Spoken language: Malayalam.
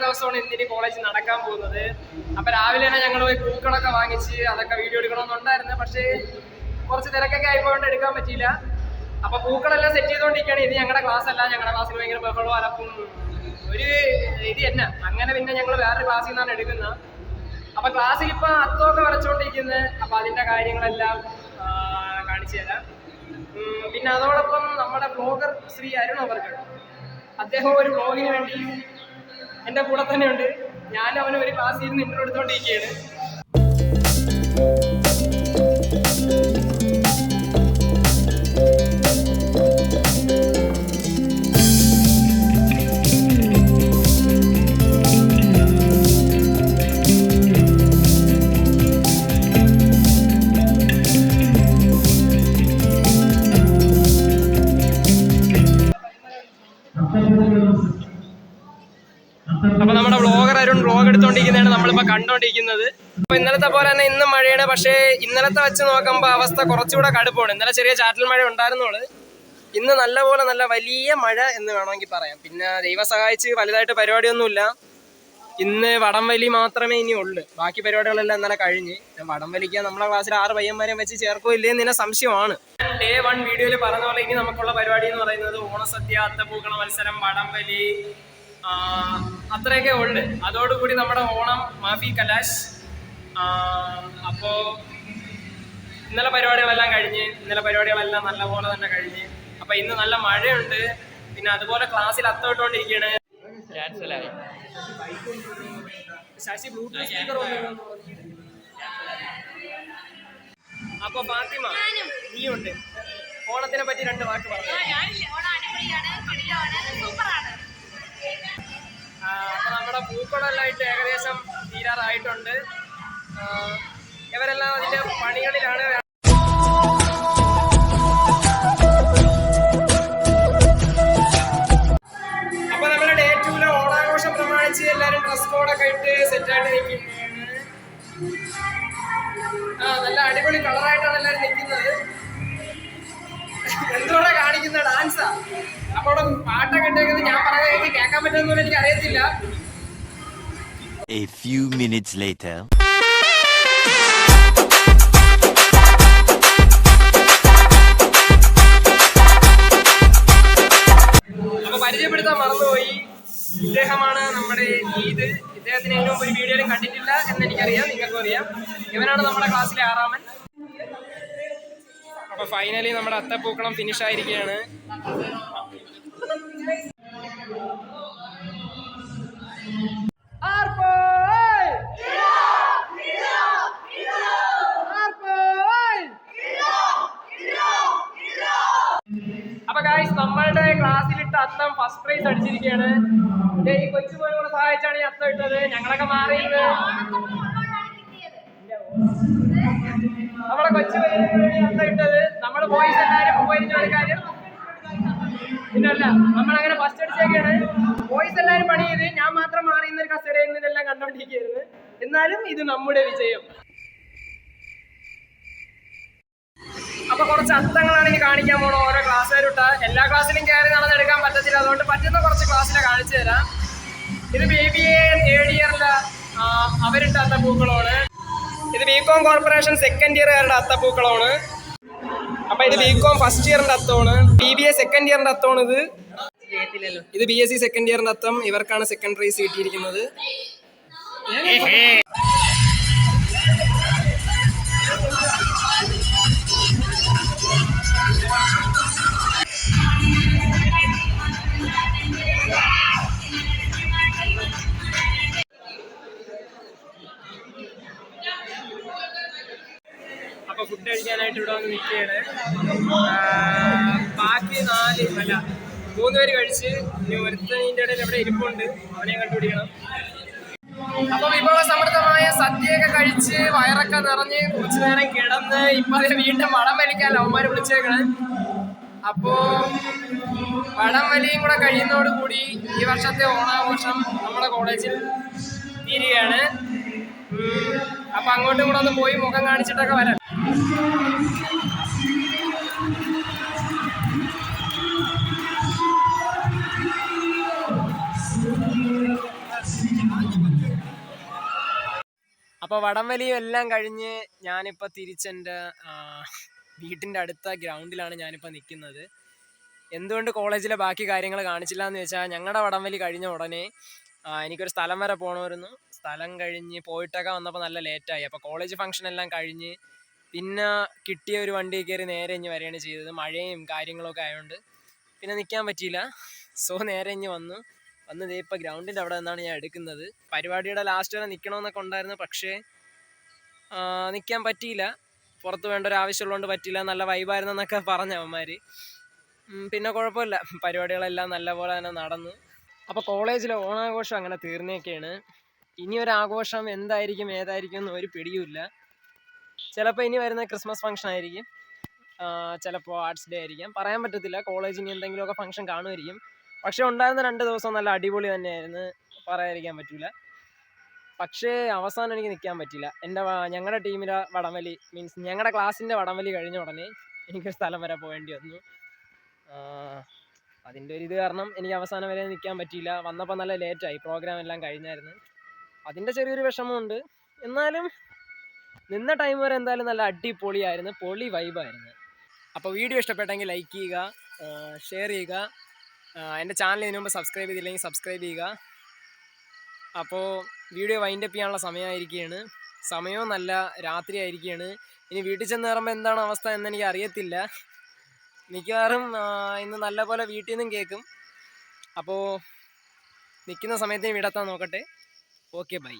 ദിവസമാണ് ഇന്നിനി കോളേജിൽ നടക്കാൻ പോകുന്നത്. അപ്പൊ രാവിലെ തന്നെ ഞങ്ങൾ പോയി പൂക്കളൊക്കെ വാങ്ങിച്ച് അതൊക്കെ വീഡിയോ എടുക്കണമെന്നുണ്ടായിരുന്നു. പക്ഷേ കുറച്ച് തിരക്കൊക്കെ ആയിപ്പോണ്ട് എടുക്കാൻ പറ്റിയില്ല. അപ്പൊ പൂക്കളെല്ലാം സെറ്റ് ചെയ്തുകൊണ്ടിരിക്കുകയാണ്. ഇത് ഞങ്ങളുടെ ക്ലാസ് അല്ല, ഞങ്ങളുടെ ക്ലാസ്സിൽ ഭയങ്കര ബഹളവും അലപ്പും ഒരു ഇത് തന്നെ. അങ്ങനെ പിന്നെ ഞങ്ങൾ വേറൊരു ക്ലാസ്സിൽ നിന്നാണ് എടുക്കുന്നത്. അപ്പൊ ക്ലാസ്സിൽ ഇപ്പൊ അത്തമൊക്കെ വരച്ചുകൊണ്ടിരിക്കുന്നത്. അപ്പൊ അതിന്റെ കാര്യങ്ങളെല്ലാം കാണിച്ചു തരാം. പിന്നെ അതോടൊപ്പം നമ്മുടെ ബ്ലോഗർ ശ്രീ അരുൺ അവർക്ക് അദ്ദേഹം ഒരു ബ്ലോഗിന് വേണ്ടി എൻ്റെ കൂടെ തന്നെ ഉണ്ട്. ഞാൻ അവന് ഒരു ക്ലാസ്സിൽ നിന്ന് ഇന്റർവ്യൂ എടുത്തുകൊണ്ടിരിക്കുകയാണ്. അപ്പൊ നമ്മുടെ ബ്ലോഗർ അരുൺ ബ്ലോഗ് എടുത്തോണ്ടിരിക്കുന്നതാണ് നമ്മളിപ്പോ കണ്ടോണ്ടിരിക്കുന്നത്. അപ്പൊ ഇന്നലത്തെ പോലെ തന്നെ ഇന്നും മഴയാണ്. പക്ഷേ ഇന്നലത്തെ വെച്ച് നോക്കുമ്പോ അവസ്ഥ കുറച്ചുകൂടെ കടുപ്പമാണ്. ഇന്നലെ ചെറിയ ചാറ്റൽ മഴ ഉണ്ടായിരുന്നുള്ളൂ. ഇന്ന് നല്ല വലിയ മഴ എന്ന് വേണമെങ്കിൽ പറയാം. പിന്നെ ദൈവം സഹായിച്ച് വലുതായിട്ട് പരിപാടിയൊന്നുമില്ല. ഇന്ന് വടംവലി മാത്രമേ ഇനി ഉള്ളൂ. ബാക്കി പരിപാടികളെല്ലാം ഇന്നലെ കഴിഞ്ഞ്. വടംവലിക്കാൻ നമ്മളെ ക്ലാസ്സിൽ 6 പയ്യന്മാരെയും വെച്ച് ചേർക്കില്ലേ എന്ന് സംശയമാണ്. ഡേ 1 വീഡിയോയിൽ പറഞ്ഞ പോലെ ഇനി നമുക്കുള്ള പരിപാടി എന്ന് പറയുന്നത് ഓണസദ്യ, അത്തപ്പൂക്കള മത്സരം, വടംവലി, അത്രയൊക്കെ ഉണ്ട്. അതോടുകൂടി നമ്മുടെ ഓണം മാഫി കലാശ്. അപ്പോ ഇന്നലെ പരിപാടികളെല്ലാം കഴിഞ്ഞ്, പരിപാടികളെല്ലാം നല്ലപോലെ തന്നെ കഴിഞ്ഞ്. അപ്പൊ ഇന്ന് നല്ല മഴയുണ്ട്. പിന്നെ അതുപോലെ ക്ലാസ്സിൽ അത്തോട്ടോണ്ടിരിക്കുകയാണ്. Sasi Bluetooth speaker. അപ്പൊ ഫാത്തിമ നീയുണ്ട്. ഓണത്തിനെ പറ്റി 2 വാക്ക് പറഞ്ഞു. അപ്പൊ നമ്മുടെ പൂക്കളെല്ലാമായിട്ട് ഏകദേശം തീരാറായിട്ടുണ്ട്. ഇവരെല്ലാം അതിന്റെ പണികളിലാണ്. അപ്പൊ നമ്മുടെ ഡേ 2 ഓണാഘോഷം പ്രമാണിച്ച് എല്ലാരും ഡ്രസ് കോഡൊക്കെ ഇട്ട് സെറ്റായിട്ട് നിൽക്കുന്നതാണ്. നല്ല അടിപൊളി കളറായിട്ടാണ് എല്ലാരും നിൽക്കുന്നത്. എന്തോടെ കാണിക്കുന്ന ഡാൻസാ. അപ്പൊ അവിടെ പാട്ടൊക്കെ ഇട്ടേക്കുന്നത് ഞാൻ പറയുന്നത് കേൾക്കാൻ പറ്റുമെന്ന് എനിക്ക് അറിയത്തില്ല. A few minutes later. അപ്പൊ പരിചയപ്പെടുത്താൻ മറന്നുപോയി. ഇദ്ദേഹമാണ് നമ്മുടെ ഈദ്. ഇദ്ദേഹത്തിന് ഏറ്റവും ഒരു വീഡിയോയിലും കണ്ടിട്ടില്ല എന്ന് എനിക്കറിയാം, നിങ്ങൾക്കും അറിയാം. ഇവനാണ് നമ്മുടെ ക്ലാസ്സിലെ 6ാമൻ. അപ്പൊ ഫൈനലി നമ്മുടെ അത്തപ്പൂക്കളം ഫിനിഷ് ആയിരിക്കുകയാണ്. അപ്പൊ ഗായ്സ് നമ്മളുടെ ക്ലാസ്സിലിട്ട അത്തം ഫസ്റ്റ് പ്രൈസ് അടിച്ചിരിക്കുകയാണ്. ഈ കൊച്ചുപോലും കൂടെ സഹായിച്ചാണ് ഈ അത്തം ഇട്ടത്. ഞങ്ങളൊക്കെ മാറിയത് നമ്മുടെ കൊച്ചുപോലും അത്തം ഇട്ടത്. നമ്മുടെ ബോയ്സ് എല്ലാവരും 35 കാര്യം പിന്നല്ല നമ്മളങ്ങനെ ഫസ്റ്റ് അടിച്ചേക്കാണ്. ബോയ്സ് എല്ലാവരും പണി ചെയ്ത് ഞാൻ മാത്രം മാറി ഇന്നൊരു കസേരയിൽ നിന്ന് ഇതെല്ലാം കണ്ടോണ്ടിരിക്കുകയായിരുന്നു. എന്നാലും ഇത് നമ്മുടെ വിജയം. അപ്പൊ കുറച്ച് അത്തങ്ങളാണ് ഇനി കാണിക്കാൻ പോണോ. ഓരോ ക്ലാസ്സുകാരിട്ട എല്ലാ ക്ലാസ്സിലും കയറി നടന്നെടുക്കാൻ പറ്റത്തില്ല. അതുകൊണ്ട് പറ്റുന്ന കുറച്ച് ക്ലാസ്സിനെ കാണിച്ചു തരാം. ഇത് BBA 3rd ഇയറിലെ അവരിട്ട അത്തപ്പൂക്കളമാണ്. ഇത് BCom കോർപ്പറേഷൻ 2nd ഇയറുകാരുടെ അത്തപ്പൂക്കളമാണ്. അപ്പൊ ഇത് BCom ഫസ്റ്റ് ഇയറിന്റെ അത്തമാണ്. BBA 2nd ഇയറിന്റെ അത്തമാണ്. ഇത് BSc 2nd ഇയറിന്റെ അത്തം. ഇവർക്കാണ് 2nd പ്രൈസ് കിട്ടിയിരിക്കുന്നത്. അപ്പൊ ഫുഡ് കഴിക്കാനായിട്ട് ഇവിടെ വന്ന് നിൽക്കുകയാണ്. ബാക്കി 3 പേര് കഴിച്ച് ഇനി ഒരുത്തതിൻ്റെ ഇടയിൽ എവിടെ ഇരിപ്പുണ്ട്, അവനെ കണ്ടുപിടിക്കണം. അപ്പൊ വിഭവ സമൃദ്ധമായ സദ്യയൊക്കെ കഴിച്ച് വയറൊക്കെ നിറഞ്ഞ് കുറച്ചു നേരം കിടന്ന് ഇപ്പൊ വീണ്ടും വടം വലിക്കാൻ ലവന്മാര് വിളിച്ചേക്കണ്. അപ്പോ വടം വലിയും കൂടെ കഴിയുന്നതോടുകൂടി ഈ വർഷത്തെ ഓണാഘോഷം നമ്മുടെ കോളേജിൽ തീരുകയാണ്. അപ്പൊ അങ്ങോട്ടും കൂടെ ഒന്ന് പോയി മുഖം കാണിച്ചിട്ടൊക്കെ വരാം. അപ്പോൾ വടംവലിയും എല്ലാം കഴിഞ്ഞ് ഞാനിപ്പോൾ തിരിച്ചെൻ്റെ വീട്ടിൻ്റെ അടുത്ത ഗ്രൗണ്ടിലാണ് ഞാനിപ്പോൾ നിൽക്കുന്നത്. എന്തുകൊണ്ട് കോളേജിലെ ബാക്കി കാര്യങ്ങൾ കാണിച്ചില്ല എന്ന് വെച്ചാൽ ഞങ്ങളുടെ വടംവലി കഴിഞ്ഞ ഉടനെ എനിക്കൊരു സ്ഥലം വരെ പോകണമായിരുന്നു. സ്ഥലം കഴിഞ്ഞ് പോയിട്ടൊക്കെ വന്നപ്പോൾ നല്ല ലേറ്റായി. അപ്പോൾ കോളേജ് ഫംഗ്ഷൻ എല്ലാം കഴിഞ്ഞ് പിന്നെ കിട്ടിയ ഒരു വണ്ടി കയറി നേരെ ഇഞ്ഞ് വരികയാണ് ചെയ്തത്. മഴയും കാര്യങ്ങളൊക്കെ ആയതുകൊണ്ട് പിന്നെ നിൽക്കാൻ പറ്റിയില്ല. സോ നേരെ ഇഞ്ഞ് വന്ന് ദേ ഇപ്പോൾ ഗ്രൗണ്ടിൻ്റെ അവിടെ നിന്നാണ് ഞാൻ എടുക്കുന്നത്. പരിപാടിയുടെ ലാസ്റ്റ് വരെ നിൽക്കണമെന്നൊക്കെ ഉണ്ടായിരുന്നു, പക്ഷേ നിൽക്കാൻ പറ്റിയില്ല. പുറത്ത് വേണ്ട ഒരു ആവശ്യമുള്ളതുകൊണ്ട് പറ്റിയില്ല. നല്ല വൈബായിരുന്നെന്നൊക്കെ പറഞ്ഞ അവന്മാർ. പിന്നെ കുഴപ്പമില്ല, പരിപാടികളെല്ലാം നല്ലപോലെ തന്നെ നടന്നു. അപ്പോൾ കോളേജിലെ ഓണാഘോഷം അങ്ങനെ തീർന്നേക്കാണ്. ഇനിയൊരാഘോഷം എന്തായിരിക്കും ഏതായിരിക്കും എന്ന് ഒരു പിടിയുമില്ല. ചിലപ്പോൾ ഇനി വരുന്ന ക്രിസ്മസ് ഫംഗ്ഷൻ ആയിരിക്കും, ചിലപ്പോൾ ആർട്സ് ഡേ ആയിരിക്കും, പറയാൻ പറ്റത്തില്ല. കോളേജിൽ ഇനി എന്തെങ്കിലുമൊക്കെ ഫംഗ്ഷൻ കാണുമായിരിക്കും. പക്ഷേ ഉണ്ടായിരുന്ന 2 ദിവസം നല്ല അടിപൊളി തന്നെയായിരുന്നു, പറയാതിരിക്കാൻ പറ്റില്ല. പക്ഷേ അവസാനം എനിക്ക് നിൽക്കാൻ പറ്റില്ല. ഞങ്ങളുടെ ടീമിലെ വടംവലി മീൻസ് ഞങ്ങളുടെ ക്ലാസ്സിൻ്റെ വടംവലി കഴിഞ്ഞ ഉടനെ എനിക്കൊരു സ്ഥലം വരെ പോകേണ്ടി വന്നു. അതിൻ്റെ ഒരു ഇത് കാരണം എനിക്ക് അവസാനം വരെ നിൽക്കാൻ പറ്റിയില്ല. വന്നപ്പോൾ നല്ല ലേറ്റായി, പ്രോഗ്രാം എല്ലാം കഴിഞ്ഞായിരുന്നു. അതിൻ്റെ ചെറിയൊരു വിഷമമുണ്ട്. എന്നാലും നിന്ന ടൈം വരെ എന്തായാലും നല്ല അടിപൊളിയായിരുന്നു, പൊളി വൈബായിരുന്നു. അപ്പോൾ വീഡിയോ ഇഷ്ടപ്പെട്ടെങ്കിൽ ലൈക്ക് ചെയ്യുക, ഷെയർ ചെയ്യുക. എൻ്റെ ചാനൽ ഇതിനു മുമ്പ് സബ്സ്ക്രൈബ് ചെയ്തില്ലെങ്കിൽ സബ്സ്ക്രൈബ് ചെയ്യുക. അപ്പോൾ വീഡിയോ വൈൻഡപ്പ് ചെയ്യാനുള്ള സമയമായിരിക്കുകയാണ്. സമയവും നല്ല രാത്രി ആയിരിക്കുകയാണ്. ഇനി വീട്ടിൽ ചെന്ന് കയറുമ്പോൾ എന്താണ് അവസ്ഥ എന്നെനിക്ക് അറിയത്തില്ല. മിക്കവാറും ഇന്ന് നല്ലപോലെ വീട്ടിൽ നിന്നും കേൾക്കും. അപ്പോൾ നിൽക്കുന്ന സമയത്ത് വിടത്താൻ നോക്കട്ടെ. Okay, by.